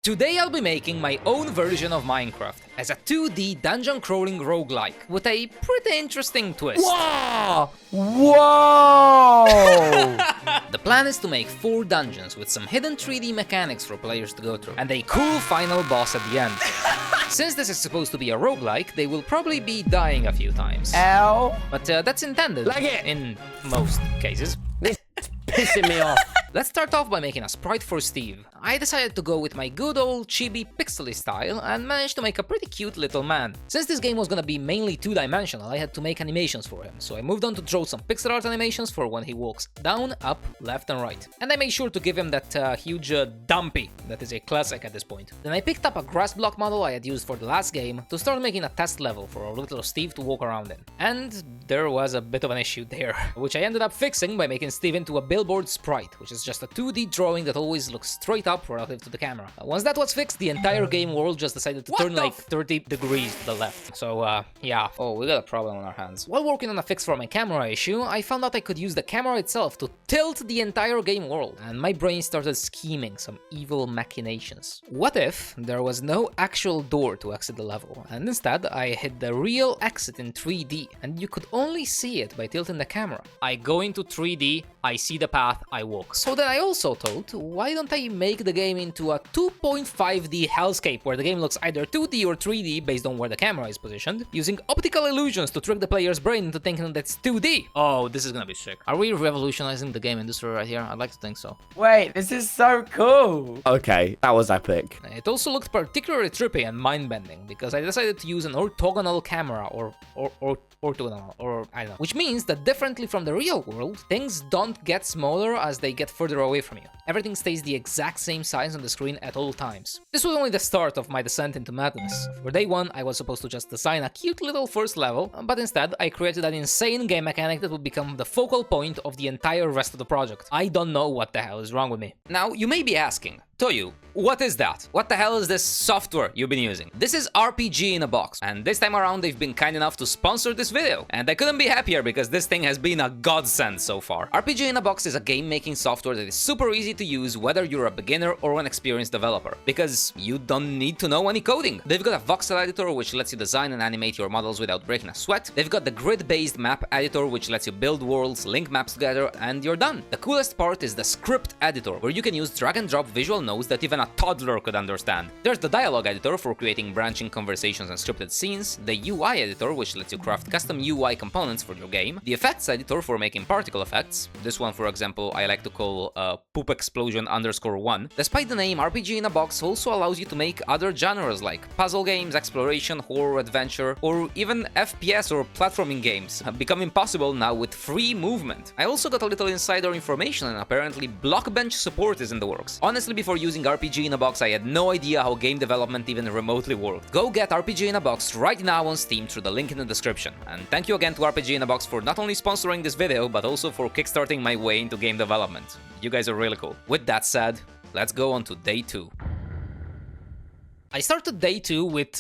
Today I'll be making my own version of Minecraft as a 2D dungeon crawling roguelike with a pretty interesting twist. Whoa! Whoa! The plan is to make 4 dungeons with some hidden 3D mechanics for players to go through, and a cool final boss at the end. Since this is supposed to be a roguelike, they will probably be dying a few times. Ow! But that's intended, Like it. in most cases. This is pissing me off. Let's start off by making a sprite for Steve. I decided to go with my good old chibi pixely style and managed to make a pretty cute little man. Since this game was gonna be mainly 2-dimensional, I had to make animations for him, so I moved on to draw some pixel art animations for when he walks down, up, left and right. And I made sure to give him that huge dumpy that is a classic at this point. Then I picked up a grass block model I had used for the last game to start making a test level for our little Steve to walk around in. And there was a bit of an issue there, which I ended up fixing by making Steve into a billboard sprite, which is just a 2D drawing that always looks straight up relative to the camera. Once that was fixed, the entire game world just decided to turn like 30 degrees to the left. So yeah. Oh, we got a problem on our hands. While working on a fix for my camera issue, I found out I could use the camera itself to tilt the entire game world, and my brain started scheming some evil machinations. What if there was no actual door to exit the level, and instead I hit the real exit in 3D, and you could only see it by tilting the camera? I go into 3D, I see the path, I walk. So then I also thought, why don't I make the game into a 2.5D hellscape where the game looks either 2D or 3D based on where the camera is positioned, using optical illusions to trick the player's brain into thinking that it's 2D. Oh, this is gonna be sick. Are we revolutionizing the game industry right here? I'd like to think so. Wait, this is so cool. Okay, that was epic. It also looked particularly trippy and mind-bending because I decided to use an orthogonal camera or orthogonal, or I don't know. Which means that differently from the real world, things don't get smaller as they get further away from you. Everything stays the exact same size on the screen at all times. This was only the start of my descent into madness. For day 1, I was supposed to just design a cute little first level, but instead I created an insane game mechanic that would become the focal point of the entire rest of the project. I don't know what the hell is wrong with me. Now, you may be asking, Toiu, what is that? What the hell is this software you've been using? This is RPG in a box, and this time around they've been kind enough to sponsor this video, and I couldn't be happier because this thing has been a godsend so far. RPG in a box is a game-making software that is super easy to use whether you're a beginner or an experienced developer, because you don't need to know any coding. They've got a voxel editor which lets you design and animate your models without breaking a sweat. They've got the grid-based map editor which lets you build worlds, link maps together, and you're done. The coolest part is the script editor, where you can use drag-and-drop visual nodes that even a toddler could understand. There's the dialogue editor for creating branching conversations and scripted scenes, the UI editor which lets you craft custom UI components for your game, the effects editor for making particle effects, this one for example I like to call poop explosion _1. Despite the name, RPG in a box also allows you to make other genres like puzzle games, exploration, horror, adventure, or even FPS or platforming games, becoming possible now with free movement. I also got a little insider information, and apparently Blockbench support is in the works. Honestly, before using RPG in a box, I had no idea how game development even remotely worked. Go get RPG in a box right now on Steam through the link in the description. And thank you again to RPG in a box for not only sponsoring this video, but also for kickstarting my way into game development. You guys are really cool. With that said, let's go on to day 2. I started day 2 with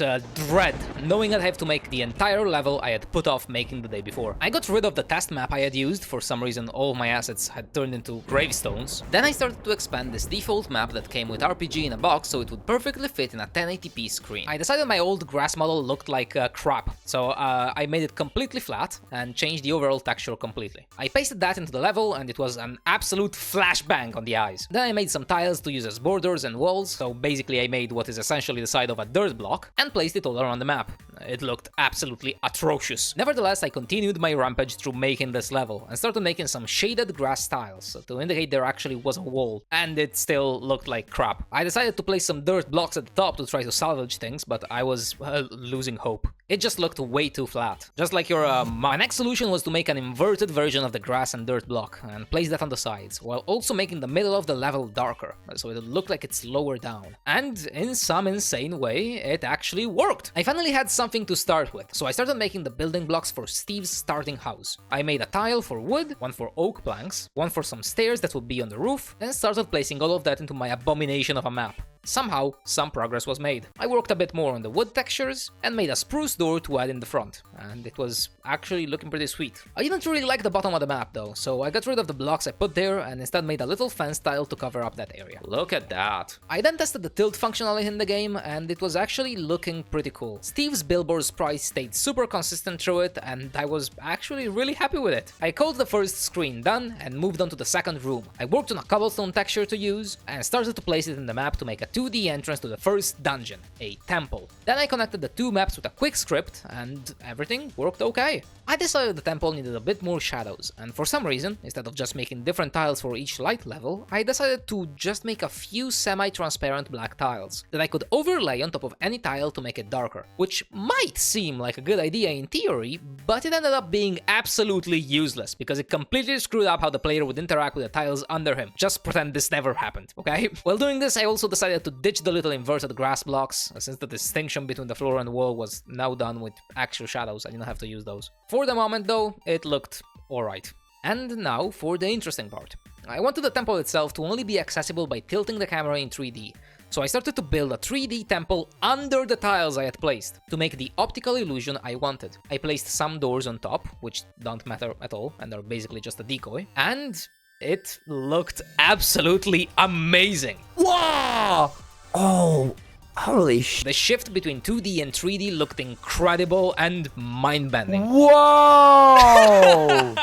dread, knowing I'd have to make the entire level I had put off making the day before. I got rid of the test map I had used. For some reason all of my assets had turned into gravestones. Then I started to expand this default map that came with RPG in a box so it would perfectly fit in a 1080p screen. I decided my old grass model looked like crap, so I made it completely flat and changed the overall texture completely. I pasted that into the level and it was an absolute flashbang on the eyes. Then I made some tiles to use as borders and walls, so basically I made what is essentially the side of a dirt block and placed it all around the map. It looked absolutely atrocious. Nevertheless, I continued my rampage through making this level and started making some shaded grass tiles to indicate there actually was a wall, and it still looked like crap. I decided to place some dirt blocks at the top to try to salvage things, but I was losing hope. It just looked way too flat. Just like your my next solution was to make an inverted version of the grass and dirt block and place that on the sides, while also making the middle of the level darker, so it looked like it's lower down. And in some insane way, it actually worked. I finally had something to start with, so I started making the building blocks for Steve's starting house. I made a tile for wood, one for oak planks, one for some stairs that would be on the roof, and started placing all of that into my abomination of a map. somehow some progress was made. I worked a bit more on the wood textures and made a spruce door to add in the front, and it was actually looking pretty sweet. I didn't really like the bottom of the map though, so I got rid of the blocks I put there and instead made a little fence tile to cover up that area. Look at that. I then tested the tilt functionality in the game, and it was actually looking pretty cool. Steve's billboard sprite stayed super consistent through it, and I was actually really happy with it. I called the first screen done and moved on to the second room. I worked on a cobblestone texture to use and started to place it in the map to make a 2D entrance to the first dungeon, a temple. Then I connected the two maps with a quick script and everything worked okay. I decided the temple needed a bit more shadows, and for some reason, instead of just making different tiles for each light level, I decided to just make a few semi-transparent black tiles that I could overlay on top of any tile to make it darker, which might seem like a good idea in theory, but it ended up being absolutely useless because it completely screwed up how the player would interact with the tiles under him. Just pretend this never happened, okay? While doing this, I also decided to ditch the little inverted grass blocks, since the distinction between the floor and wall was now done with actual shadows. I didn't have to use those. For the moment though, it looked alright. And now for the interesting part. I wanted the temple itself to only be accessible by tilting the camera in 3D, so I started to build a 3D temple under the tiles I had placed, to make the optical illusion I wanted. I placed some doors on top, which don't matter at all, and are basically just a decoy, and it looked absolutely amazing! Whoa! Oh, holy sh... The shift between 2D and 3D looked incredible and mind-bending. Whoa!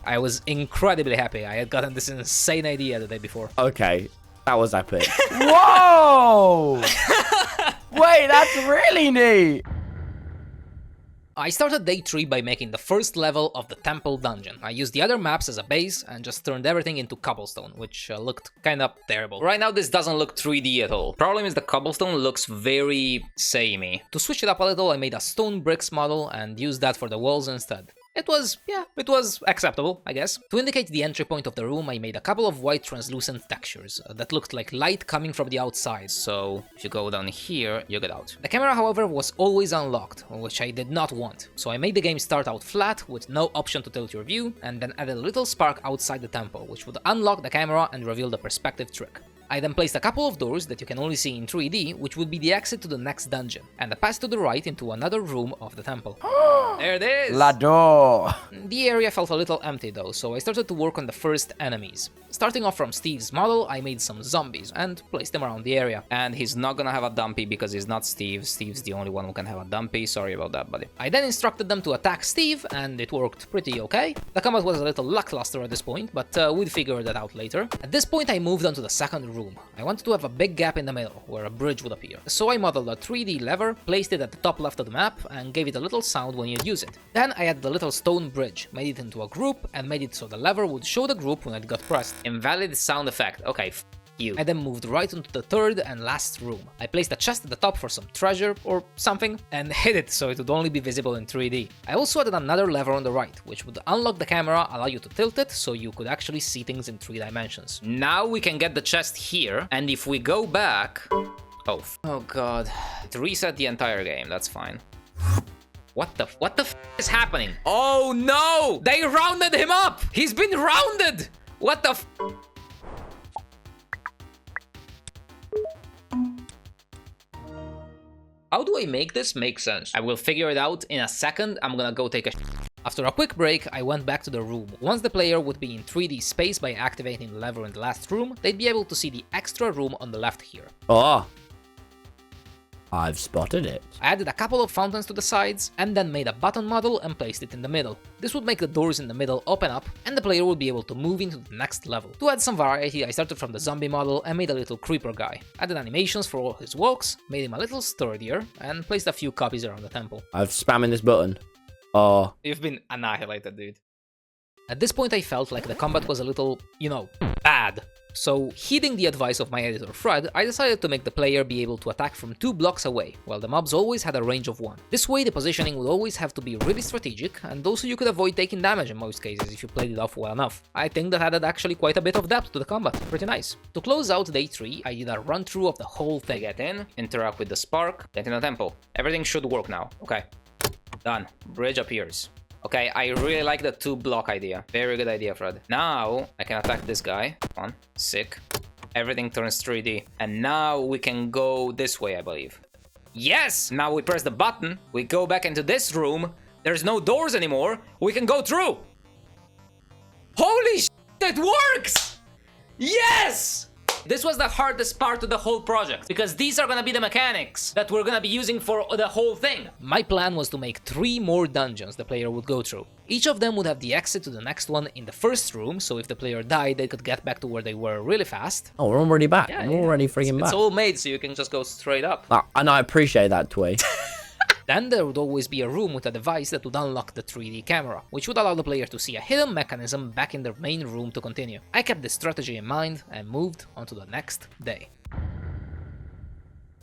I was incredibly happy. I had gotten this insane idea the day before. Okay, that was epic. Whoa! Wait, that's really neat! I started day 3 by making the first level of the temple dungeon. I used the other maps as a base and just turned everything into cobblestone, which looked kinda terrible. Right now this doesn't look 3D at all. Problem is the cobblestone looks very samey. To switch it up a little, I made a stone bricks model and used that for the walls instead. It was acceptable, I guess. To indicate the entry point of the room, I made a couple of white translucent textures that looked like light coming from the outside. So if you go down here, you get out. The camera, however, was always unlocked, which I did not want. So I made the game start out flat with no option to tilt your view, and then added a little spark outside the temple, which would unlock the camera and reveal the perspective trick. I then placed a couple of doors that you can only see in 3D, which would be the exit to the next dungeon, and a pass to the right into another room of the temple. There it is! La door! The area felt a little empty though, so I started to work on the first enemies. Starting off from Steve's model, I made some zombies and placed them around the area. And he's not gonna have a dumpy because he's not Steve. Steve's the only one who can have a dumpy. Sorry about that, buddy. I then instructed them to attack Steve, and it worked pretty okay. The combat was a little lackluster at this point, but we'd figure that out later. At this point, I moved on to the second room. I wanted to have a big gap in the middle, where a bridge would appear. So I modeled a 3D lever, placed it at the top left of the map, and gave it a little sound when you'd use it. Then I added a little stone bridge, made it into a group, and made it so the lever would show the group when it got pressed. Invalid sound effect. Okay, you. I then moved right into the third and last room. I placed a chest at the top for some treasure or something, and hid it so it would only be visible in 3D. I also added another lever on the right, which would unlock the camera, allow you to tilt it so you could actually see things in 3 dimensions. Now we can get the chest here, and if we go back... Oh god. It reset the entire game, that's fine. What the f is happening? Oh no! They rounded him up! He's been rounded! What the f... How do I make this make sense? I will figure it out in a second. I'm gonna go take a After a quick break, I went back to the room. Once the player would be in 3D space by activating the lever in the last room, they'd be able to see the extra room on the left here. Oh, I've spotted it. I added a couple of fountains to the sides, and then made a button model and placed it in the middle. This would make the doors in the middle open up, and the player would be able to move into the next level. To add some variety, I started from the zombie model and made a little creeper guy. Added animations for all his walks, made him a little sturdier, and placed a few copies around the temple. I've spamming this button. Oh. You've been annihilated, dude. At this point I felt like the combat was a little, bad. So, heeding the advice of my editor Fred, I decided to make the player be able to attack from 2 blocks away, while the mobs always had a range of 1. This way the positioning would always have to be really strategic, and also you could avoid taking damage in most cases if you played it off well enough. I think that added actually quite a bit of depth to the combat, pretty nice. To close out day 3, I did a run through of the whole thing. Get in, interact with the spark, get in the temple. Everything should work now. Okay. Done. Bridge appears. Okay, I really like the 2 block idea. Very good idea, Fred. Now, I can attack this guy. Come on. Sick. Everything turns 3D. And now we can go this way, I believe. Yes! Now we press the button. We go back into this room. There's no doors anymore. We can go through. Holy shit, it works! Yes! This was the hardest part of the whole project, because these are gonna be the mechanics that we're gonna be using for the whole thing. My plan was to make 3 more dungeons the player would go through. Each of them would have the exit to the next one in the first room, so if the player died, they could get back to where they were really fast. Oh, we're already back. Yeah, we're already freaking back. It's all made so you can just go straight up. And I appreciate that, Toiu. Then there would always be a room with a device that would unlock the 3D camera, which would allow the player to see a hidden mechanism back in their main room to continue. I kept this strategy in mind and moved on to the next day.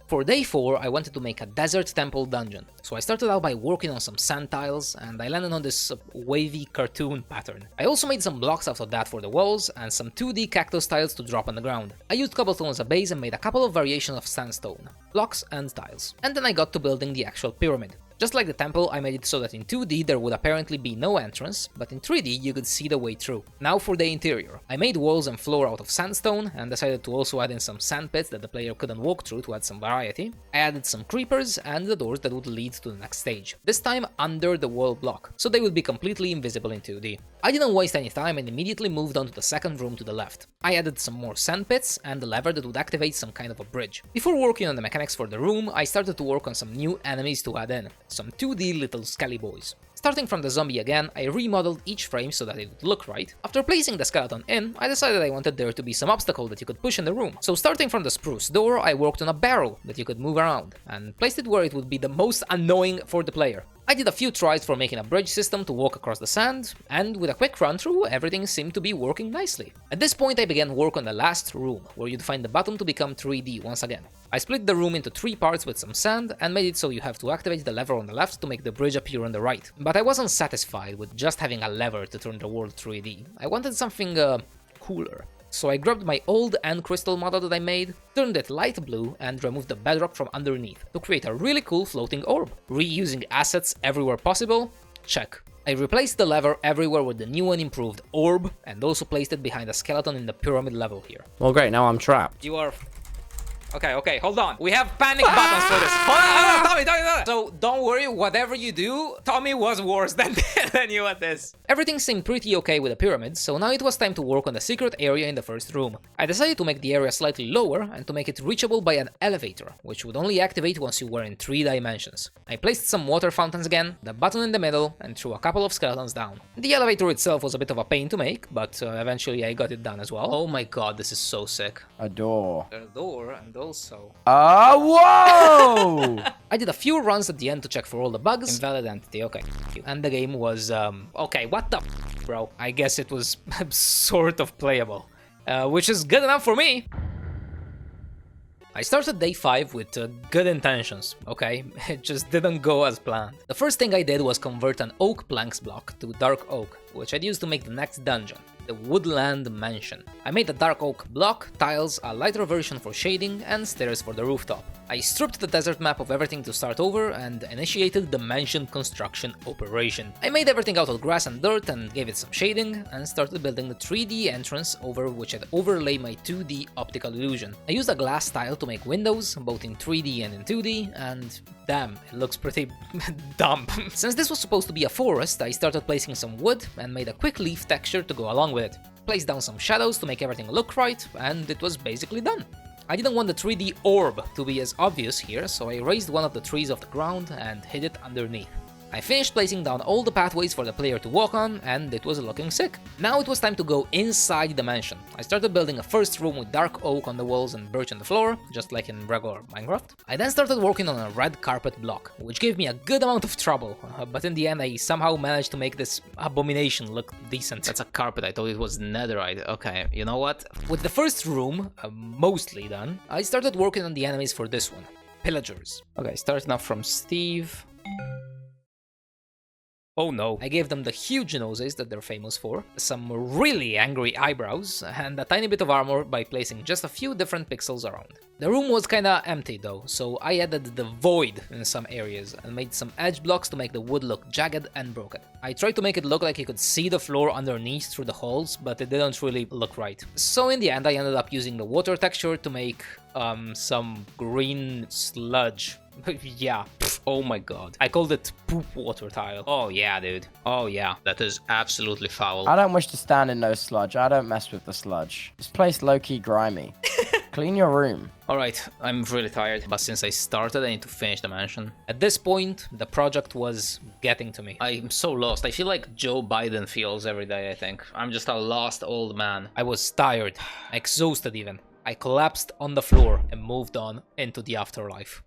For day 4, I wanted to make a desert temple dungeon, so I started out by working on some sand tiles, and I landed on this wavy cartoon pattern. I also made some blocks out of that for the walls, and some 2D cactus tiles to drop on the ground. I used cobblestone as a base and made a couple of variations of sandstone, blocks and tiles. And then I got to building the actual pyramid. Just like the temple, I made it so that in 2D there would apparently be no entrance, but in 3D you could see the way through. Now for the interior. I made walls and floor out of sandstone, and decided to also add in some sand pits that the player couldn't walk through to add some variety. I added some creepers and the doors that would lead to the next stage, this time under the wall block, so they would be completely invisible in 2D. I didn't waste any time and immediately moved on to the second room to the left. I added some more sand pits and a lever that would activate some kind of a bridge. Before working on the mechanics for the room, I started to work on some new enemies to add in. Some 2D little skelly boys. Starting from the zombie again, I remodeled each frame so that it would look right. After placing the skeleton in, I decided I wanted there to be some obstacle that you could push in the room. So starting from the spruce door, I worked on a barrel that you could move around, and placed it where it would be the most annoying for the player. I did a few tries for making a bridge system to walk across the sand, and with a quick run through, everything seemed to be working nicely. At this point I began work on the last room, where you'd find the bottom to become 3D once again. I split the room into 3 parts with some sand, and made it so you have to activate the lever on the left to make the bridge appear on the right. But I wasn't satisfied with just having a lever to turn the world 3D. I wanted something cooler. So I grabbed my old end crystal model that I made, turned it light blue, and removed the bedrock from underneath to create a really cool floating orb. Reusing assets everywhere possible? Check. I replaced the lever everywhere with the new and improved orb, and also placed it behind a skeleton in the pyramid level here. Well, great, now I'm trapped. You are... Okay, hold on. We have panic buttons for this. Hold on, Tommy. So don't worry, whatever you do, Tommy was worse than you at this. Everything seemed pretty okay with the pyramid, so now it was time to work on the secret area in the first room. I decided to make the area slightly lower and to make it reachable by an elevator, which would only activate once you were in 3 dimensions. I placed some water fountains again, the button in the middle, and threw a couple of skeletons down. The elevator itself was a bit of a pain to make, but eventually I got it done as well. Oh my god, this is so sick. A door. A door, and also... Whoa! I did a few runs at the end to check for all the bugs. Invalid entity, okay. And the game was, Okay, what the bro? I guess it was sort of playable, which is good enough for me. I started day 5 with good intentions, okay? It just didn't go as planned. The first thing I did was convert an oak planks block to dark oak, which I'd use to make the next dungeon, the Woodland Mansion. I made a dark oak block, tiles, a lighter version for shading, and stairs for the rooftop. I stripped the desert map of everything to start over and initiated the mansion construction operation. I made everything out of grass and dirt and gave it some shading, and started building the 3D entrance over which I'd overlay my 2D optical illusion. I used a glass tile to make windows, both in 3D and in 2D, and damn, it looks pretty dumb. Since this was supposed to be a forest, I started placing some wood and made a quick leaf texture to go along with it. Placed down some shadows to make everything look right, and it was basically done. I didn't want the 3D orb to be as obvious here, so I raised one of the trees off the ground and hid it underneath. I finished placing down all the pathways for the player to walk on, and it was looking sick. Now it was time to go inside the mansion. I started building a first room with dark oak on the walls and birch on the floor, just like in regular Minecraft. I then started working on a red carpet block, which gave me a good amount of trouble, but in the end I somehow managed to make this abomination look decent. That's a carpet, I thought it was netherite. Okay, you know what? With the first room mostly done, I started working on the enemies for this one, pillagers. Okay, starting off from Steve. Oh no. I gave them the huge noses that they're famous for, some really angry eyebrows, and a tiny bit of armor by placing just a few different pixels around. The room was kinda empty though, so I added the void in some areas and made some edge blocks to make the wood look jagged and broken. I tried to make it look like you could see the floor underneath through the holes, but it didn't really look right. So in the end I ended up using the water texture to make some green sludge. Yeah. Oh my god. I called it poop water tile. Oh yeah, dude. Oh yeah. That is absolutely foul. I don't wish to stand in no sludge. I don't mess with the sludge. This place low-key grimy. Clean your room. Alright, I'm really tired, but since I started, I need to finish the mansion. At this point, the project was getting to me. I'm so lost. I feel like Joe Biden feels every day, I think. I'm just a lost old man. I was tired, exhausted even. I collapsed on the floor and moved on into the afterlife.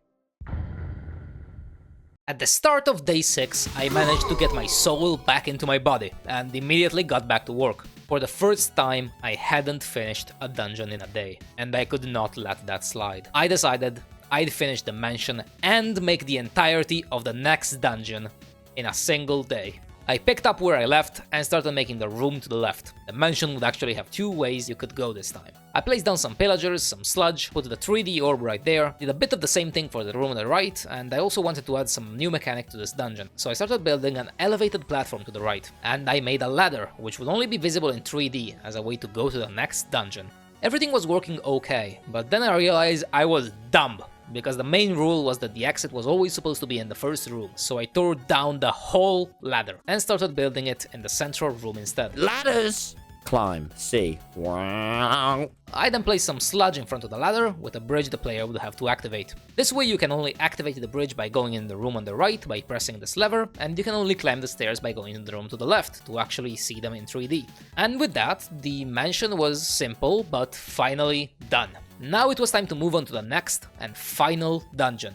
At the start of day 6, I managed to get my soul back into my body and immediately got back to work. For the first time, I hadn't finished a dungeon in a day, and I could not let that slide. I decided I'd finish the mansion and make the entirety of the next dungeon in a single day. I picked up where I left and started making the room to the left. The mansion would actually have 2 ways you could go this time. I placed down some pillagers, some sludge, put the 3D orb right there, did a bit of the same thing for the room on the right, and I also wanted to add some new mechanic to this dungeon. So I started building an elevated platform to the right, and I made a ladder, which would only be visible in 3D as a way to go to the next dungeon. Everything was working okay, but then I realized I was dumb. Because the main rule was that the exit was always supposed to be in the first room, so I tore down the whole ladder and started building it in the central room instead. Ladders! Climb. C. Wow. I then placed some sludge in front of the ladder with a bridge the player would have to activate. This way you can only activate the bridge by going in the room on the right by pressing this lever, and you can only climb the stairs by going in the room to the left to actually see them in 3D. And with that, the mansion was simple but finally done. Now it was time to move on to the next and final dungeon,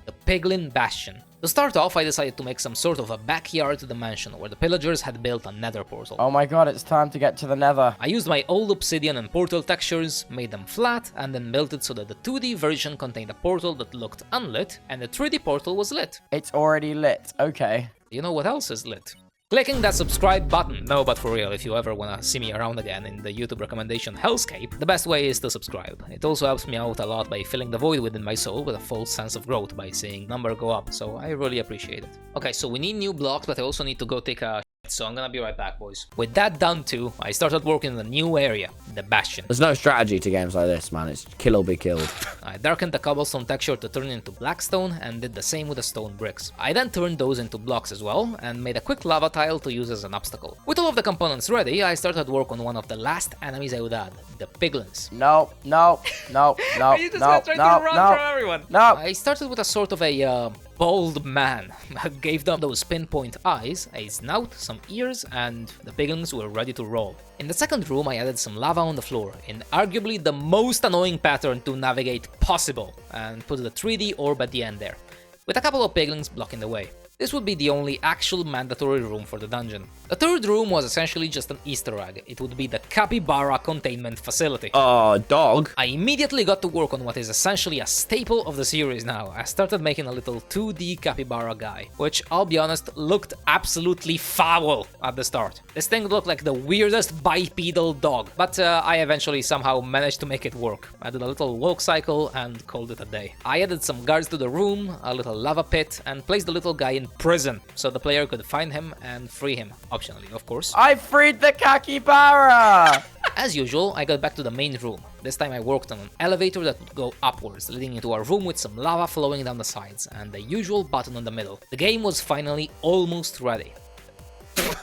the Piglin Bastion. To start off, I decided to make some sort of a backyard to the mansion where the pillagers had built a nether portal. Oh my god, it's time to get to the nether. I used my old obsidian and portal textures, made them flat, and then built it so that the 2D version contained a portal that looked unlit, and the 3D portal was lit. It's already lit. Okay. You know what else is lit? Clicking that subscribe button. No, but for real, if you ever wanna see me around again in the YouTube recommendation hellscape, the best way is to subscribe. It also helps me out a lot by filling the void within my soul with a false sense of growth by seeing number go up, so I really appreciate it. Okay, so we need new blocks, but I also need to go take a so I'm gonna be right back, boys. With that done too, I started working in the new area, the Bastion. There's no strategy to games like this, man. It's kill or be killed. I darkened the cobblestone texture to turn it into black stone and did the same with the stone bricks. I then turned those into blocks as well and made a quick lava tile to use as an obstacle. With all of the components ready, I started work on one of the last enemies I would add, the Piglins. No. You just no, tried no, to run no, from everyone. No. I started with a sort of a bald man. I gave them those pinpoint eyes, a snout, some ears, and the piglins were ready to roll. In the second room, I added some lava on the floor, in arguably the most annoying pattern to navigate possible, and put the 3D orb at the end there, with a couple of piglins blocking the way. This would be the only actual mandatory room for the dungeon. The third room was essentially just an Easter egg. It would be the Capybara Containment Facility. Oh, dog. I immediately got to work on what is essentially a staple of the series now. I started making a little 2D capybara guy, which, I'll be honest, looked absolutely foul at the start. This thing looked like the weirdest bipedal dog, but I eventually somehow managed to make it work. I did a little walk cycle and called it a day. I added some guards to the room, a little lava pit, and placed the little guy in prison so the player could find him and free him, optionally, of course. I freed the capybara! As usual, I got back to the main room. This time I worked on an elevator that would go upwards, leading into a room with some lava flowing down the sides, and the usual button in the middle. The game was finally almost ready.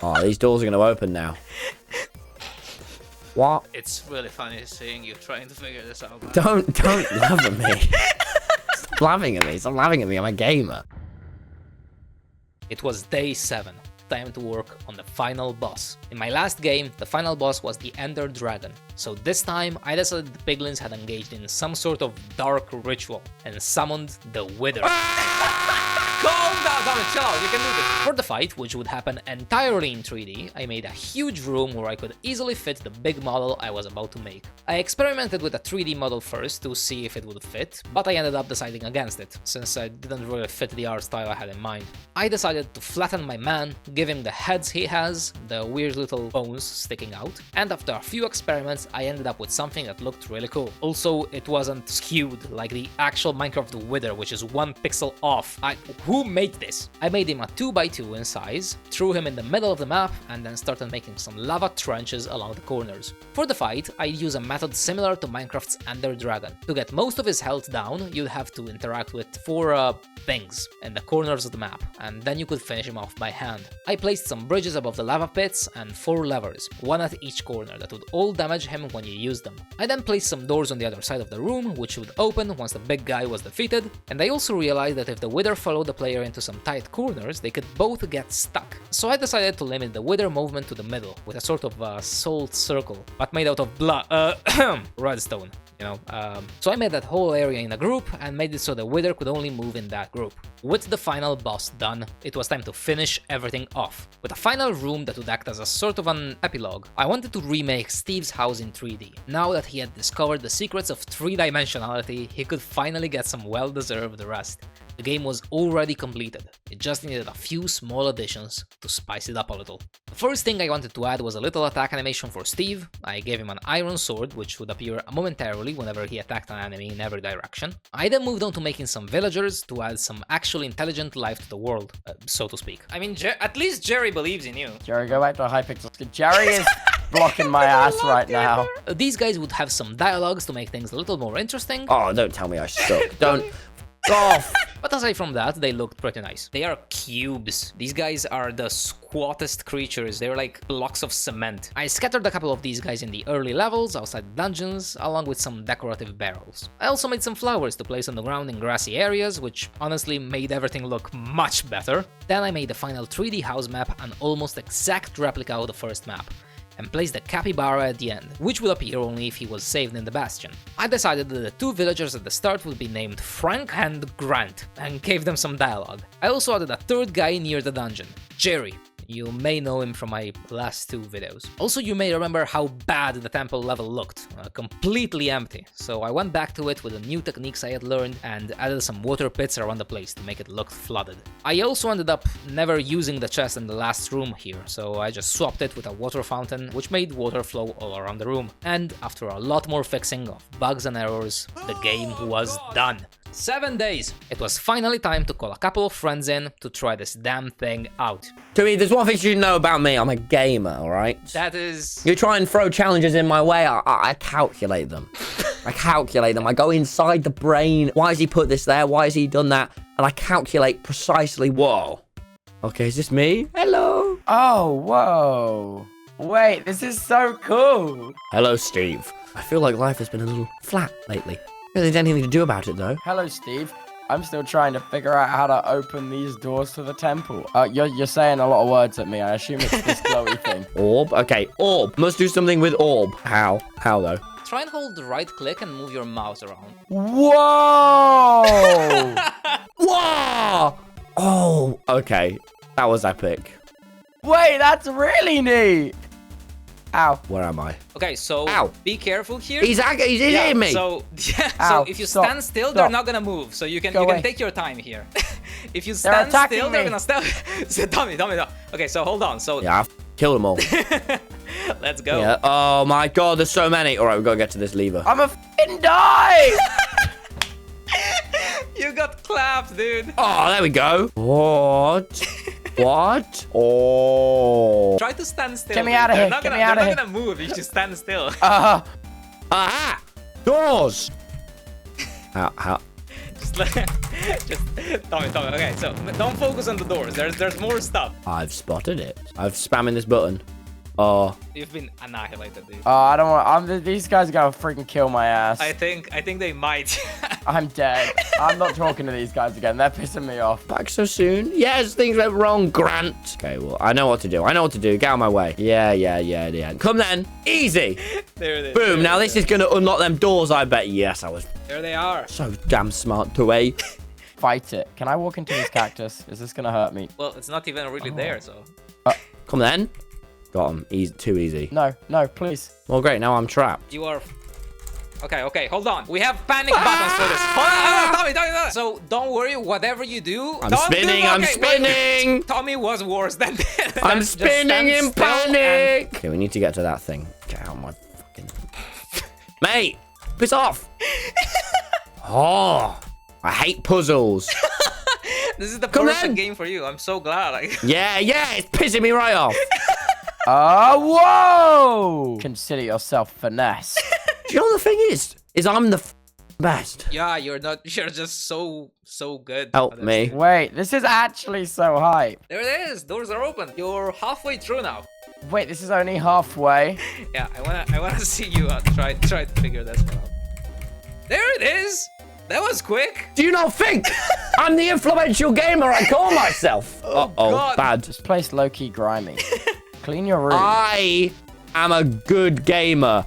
Oh, these doors are going to open now. What? It's really funny seeing you trying to figure this out, man. Don't laugh at me. Stop laughing at me. Stop laughing at me. I'm a gamer. It was day 7. Time to work on the final boss. In my last game, the final boss was the Ender Dragon, so this time I decided the piglins had engaged in some sort of dark ritual and summoned the Wither. Calm down, Tommy, chill out, you can do this. For the fight, which would happen entirely in 3D, I made a huge room where I could easily fit the big model I was about to make. I experimented with a 3D model first to see if it would fit, but I ended up deciding against it, since it didn't really fit the art style I had in mind. I decided to flatten my man, give him the heads he has, the weird little bones sticking out, and after a few experiments I ended up with something that looked really cool. Also, it wasn't skewed like the actual Minecraft Wither, which is 1 pixel off. Who made this? I made him a 2x2 in size, threw him in the middle of the map, and then started making some lava trenches along the corners. For the fight, I use a method similar to Minecraft's Ender Dragon. To get most of his health down, you'd have to interact with 4 things in the corners of the map, and then you could finish him off by hand. I placed some bridges above the lava pits and 4 levers, 1 at each corner, that would all damage him when you used them. I then placed some doors on the other side of the room, which would open once the big guy was defeated, and I also realized that if the Wither followed the player into some tight corners, they could both get stuck. So I decided to limit the Wither movement to the middle, with a sort of salt circle, but made out of blood, redstone. You know, so I made that whole area in a group and made it so the Wither could only move in that group. With the final boss done, it was time to finish everything off, with a final room that would act as a sort of an epilogue. I wanted to remake Steve's house in 3D. Now that he had discovered the secrets of 3-dimensionality, he could finally get some well-deserved rest. The game was already completed, it just needed a few small additions to spice it up a little. The first thing I wanted to add was a little attack animation for Steve. I gave him an iron sword, which would appear momentarily whenever he attacked an enemy in every direction. I then moved on to making some villagers to add some actual intelligent life to the world, so to speak. I mean, at least Jerry believes in you. Jerry, go back to a Hypixel. Jerry is blocking my ass right now. These guys would have some dialogues to make things a little more interesting. Oh, don't tell me I suck. Don't. Off. But aside from that, they looked pretty nice. They are cubes. These guys are the squattest creatures. They're like blocks of cement. I scattered a couple of these guys in the early levels outside the dungeons, along with some decorative barrels. I also made some flowers to place on the ground in grassy areas, which honestly made everything look much better. Then I made the final 3D house map, an almost exact replica of the first map, and placed the capybara at the end, which would appear only if he was saved in the bastion. I decided that the 2 villagers at the start would be named Frank and Grant, and gave them some dialogue. I also added a 3rd guy near the dungeon, Jerry. You may know him from my last 2 videos. Also, you may remember how bad the temple level looked, completely empty, so I went back to it with the new techniques I had learned and added some water pits around the place to make it look flooded. I also ended up never using the chest in the last room here, so I just swapped it with a water fountain, which made water flow all around the room. And after a lot more fixing of bugs and errors, the game was done. 7 days! It was finally time to call a couple of friends in to try this damn thing out. Tubby, there's one thing you should know about me. I'm a gamer, alright? That is... You try and throw challenges in my way, I calculate them. I calculate them. I go inside the brain. Why has he put this there? Why has he done that? And I calculate precisely. Whoa. Okay, is this me? Hello. Oh, whoa. Wait, this is so cool. Hello, Steve. I feel like life has been a little flat lately. Really there's anything to do about it, though. Hello, Steve. I'm still trying to figure out how to open these doors to the temple. You're saying a lot of words at me. I assume it's this glowy thing. Orb? Okay, orb. Must do something with orb. How? How, though? Try and hold the right click and move your mouse around. Whoa! Whoa! Oh, okay. That was epic. Wait, that's really neat. Ow. Where am I? Okay, so Ow. be careful here. He's hitting me. So, Ow, if you stop, stand still, stop. they're not gonna move. So you can away. take your time here. If you They're stand attacking still, they're me. gonna stop. So, Tommy. Okay, so hold on. So Yeah, I've killed them all. let's go. Yeah. Oh my god, there's so many. All right, we've got to get to this lever. I'm a f***ing die. You got clapped, dude. Oh, there we go. What? What? Oh. Try to stand still. Get me dude. out of They're here, not get gonna, me out they're of not gonna move if you stand still. Aha! Doors! How? just Tommy. Okay, so don't focus on the doors. There's more stuff. I've spotted it. I'm spamming this button. Oh. You've been annihilated, dude. I don't want. These guys are gonna freaking kill my ass. I think they might. I'm dead. I'm not talking to these guys again. They're pissing me off. Back so soon? Yes, things went wrong, Grant. Okay, well, I know what to do. Get out of my way. Yeah, the end. Come then. Easy. There it is. Boom. Now this is going to unlock them doors, I bet. Yes, I was There they are. so damn smart, Toiu. fight it. Can I walk into this cactus? Is this gonna hurt me? Well, it's not even really there, so. Come then. Got him. Easy, too easy. No, no, please. Well, great. Now I'm trapped. You are. Okay, hold on. We have panic buttons for this. Hold on, Tommy. So don't worry, whatever you do. I'm spinning. Tommy was worse than this. I'm spinning in panic. Okay, we need to get to that thing. Get out of my fucking. Mate, piss off. Oh, I hate puzzles. This is the Come perfect in. game for you. I'm so glad. Yeah, it's pissing me right off. Oh, whoa! Consider yourself finesse. Do you know what the thing is I'm the best. Yeah, you're not. You're just so good. Help at this. me. Wait, this is actually so hype. There it is. Doors are open. You're halfway through now. Wait, this is only halfway. Yeah, I wanna see you try to figure this one out. There it is. That was quick. Do you not think I'm the influential gamer I call myself? God. Bad. This place low-key grimy. Clean your room. I am a good gamer.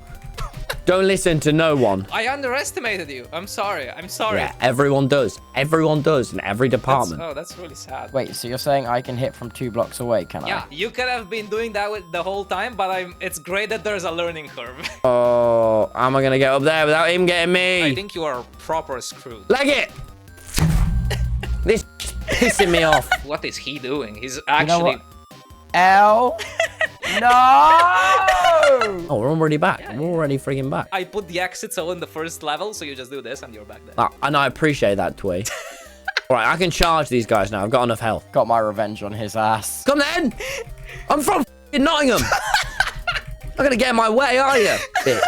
Don't listen to no one. I underestimated you. I'm sorry. Yeah, everyone does. Everyone does in every department. That's really sad. Wait, so you're saying I can hit from 2 blocks away, can Yeah, you could have been doing that the whole time, but it's great that there's a learning curve. Oh, how am I gonna get up there without him getting me? I think you are proper screwed. Leg it! This is pissing me off. What is he doing? He's know actually... what? L? No! Oh, we're already back. We're already freaking back. I put the exits all in the first level, so you just do this and you're back there. And I appreciate that, Toiu. Alright, I can charge these guys now. I've got enough health. Got my revenge on his ass. Come then! I'm from Nottingham! Not gonna get in my way, are you, bitch?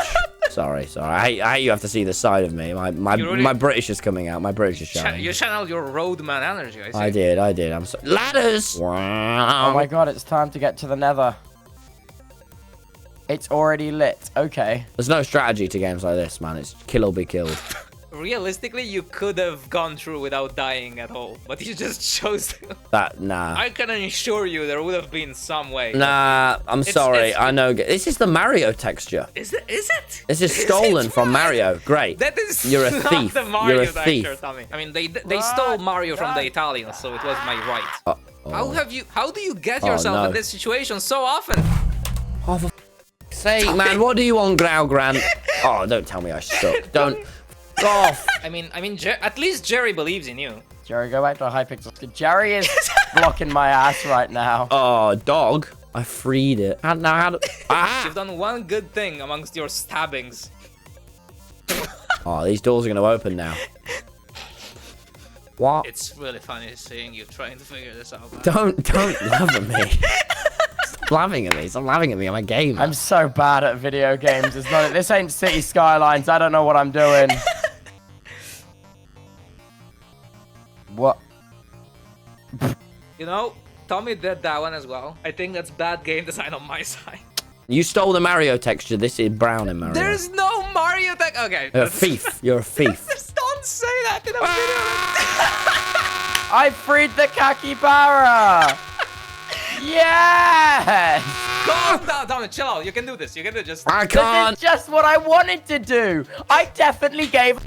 Sorry. I hate you have to see the side of me. My British is coming out. My British is showing. You channeled your roadman energy, I see. I did. I'm sorry. Ladders! Oh my god, it's time to get to the nether. It's already lit. Okay. There's no strategy to games like this, man. It's kill or be killed. Realistically, you could have gone through without dying at all, but you just chose to. Nah. I can assure you there would have been some way. Nah, I'm sorry. I know. This is the Mario texture. Is it? This is stolen from Mario. Great. That is You're a not thief. the Mario You're a texture, thief. Tommy. I mean, they stole Mario from the Italians, so it was my right. How do you get yourself in this situation so often? Oh, for sake, man. What do you want, Grant? Oh, don't tell me I suck. Don't. Go off. I mean, at least Jerry believes in you. Jerry, go back to Hypixel. Jerry is blocking my ass right now. Oh, dog. I freed it. You've done one good thing amongst your stabbings. Oh, these doors are going to open now. What? It's really funny seeing you trying to figure this out. Man. Don't laugh at me. Stop laughing at me. Stop laughing at me. I'm a gamer. I'm so bad at video games. It's not. This ain't City Skylines. I don't know what I'm doing. What? You know, Tommy did that one as well. I think that's bad game design on my side. You stole the Mario texture. This is brown in Mario. There's no Mario tech. Okay. You're a thief. You're a thief. Just don't say that in a video. I freed the capybara. Yes. Calm down, Tommy. Chill out. You can do this. You can do this. I can't. This is just what I wanted to do. I definitely gave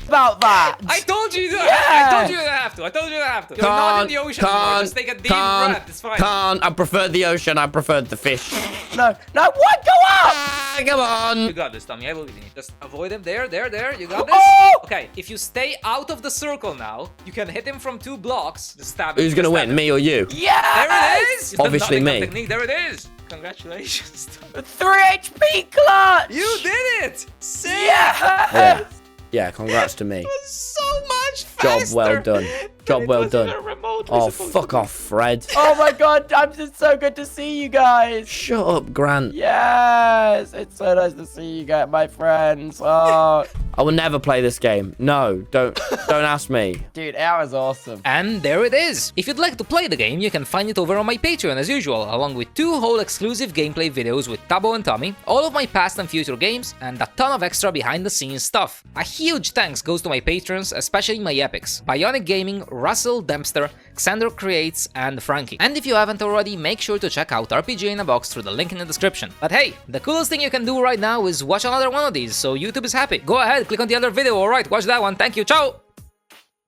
about that. I told you to. Yeah. I told you to have to. You're not in the ocean anymore. Just take a deep breath. It's fine. I preferred the ocean. I preferred the fish. No, what? Go up. Come on. You got this, Tommy. I believe in you. Just avoid him. There. You got this. Oh! Okay, if you stay out of the circle now, you can hit him from 2 blocks. Just stab him. Who's gonna win, me or you? Yeah. There it is. It's the Obviously Nottingham me. Technique. There it is. Congratulations. 3 HP clutch. You did it. Sick. Yeah. Yeah, congrats to me. So much Job faster. well done. Job than it well was done. even remotely Oh, supposed fuck to be. off, Fred. Oh my god, I'm just so good to see you guys. Shut up, Grant. Yes, it's so nice to see you guys, my friends. Oh, I will never play this game. No, don't ask me. dude, that was awesome. And there it is! If you'd like to play the game, you can find it over on my Patreon as usual, along with 2 whole exclusive gameplay videos with Tubbo and Tommy, all of my past and future games, and a ton of extra behind the scenes stuff. A huge thanks goes to my patrons, especially my epics, Bionic Gaming, Russell, Dempster, Xander Creates, and Frankie. And if you haven't already, make sure to check out RPG in a Box through the link in the description. But hey, the coolest thing you can do right now is watch another one of these, so YouTube is happy. Go ahead, click on the other video, alright, watch that one, thank you, ciao!